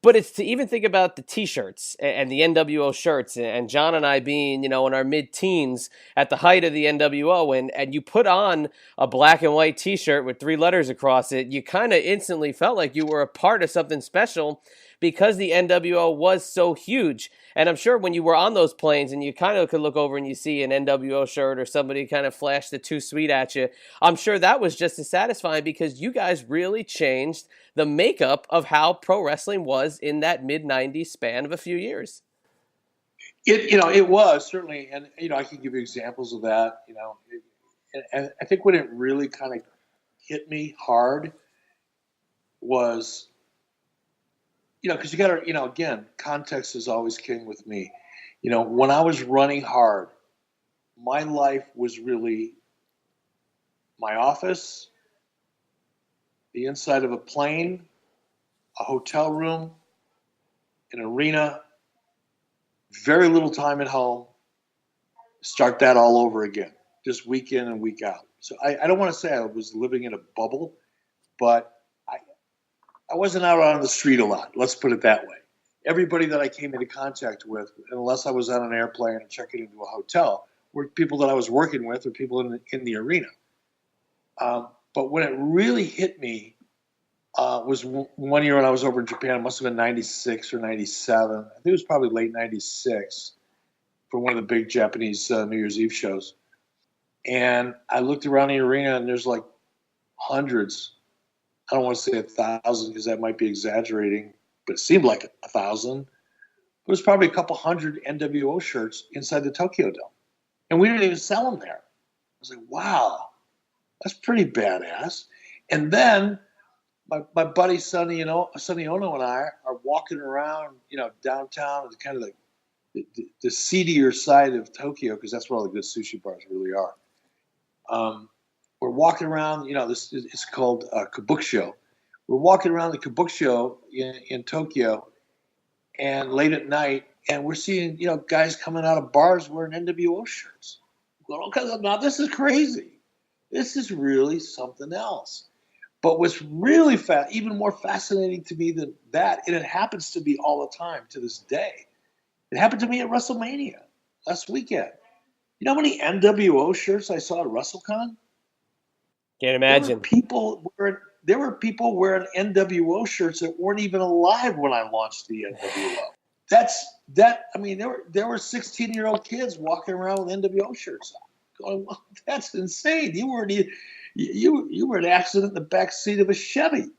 But it's to even think about the T-shirts and the NWO shirts, and John and I being, in our mid-teens at the height of the NWO, and you put on a black and white T-shirt with 3 letters across it, you kind of instantly felt like you were a part of something special because the NWO was so huge. And I'm sure when you were on those planes and you kind of could look over and you see an NWO shirt or somebody kind of flash the Too Sweet at you, I'm sure that was just as satisfying because you guys really changed the makeup of how pro wrestling was in that mid-90s span of a few years. It was certainly, and I can give you examples of that. And I think when it really kind of hit me hard was, because you got to, again, context is always king with me. When I was running hard, my life was really my office, the inside of a plane, a hotel room, an arena, very little time at home, start that all over again, just week in and week out. So I don't want to say I was living in a bubble, but I wasn't out on the street a lot. Let's put it that way. Everybody that I came into contact with, unless I was on an airplane and checking into a hotel, were people that I was working with or people in the arena. But when it really hit me was one year when I was over in Japan. It must have been 96 or 97. I think it was probably late 96 for one of the big Japanese New Year's Eve shows. And I looked around the arena and there's like hundreds. I don't want to say 1,000 because that might be exaggerating, but it seemed like 1,000. There was probably a couple hundred NWO shirts inside the Tokyo Dome. And we didn't even sell them there. I was like, wow, that's pretty badass. And then my buddy Sonny Ono and I are walking around, downtown, kind of the seedier side of Tokyo, because that's where all the good sushi bars really are. We're walking around, this it's called Kabukicho. We're walking around the Kabukicho in Tokyo, and late at night, and we're seeing, guys coming out of bars wearing NWO shirts. Going, okay, now this is crazy. This is really something else. But what's really even more fascinating to me than that, and it happens to me all the time to this day. It happened to me at WrestleMania last weekend. You know how many NWO shirts I saw at WrestleCon? Can't imagine. There were people wearing NWO shirts that weren't even alive when I launched the NWO. There were 16-year-old kids walking around with NWO shirts on. Going, well, that's insane. You weren't you were an accident in the back seat of a Chevy.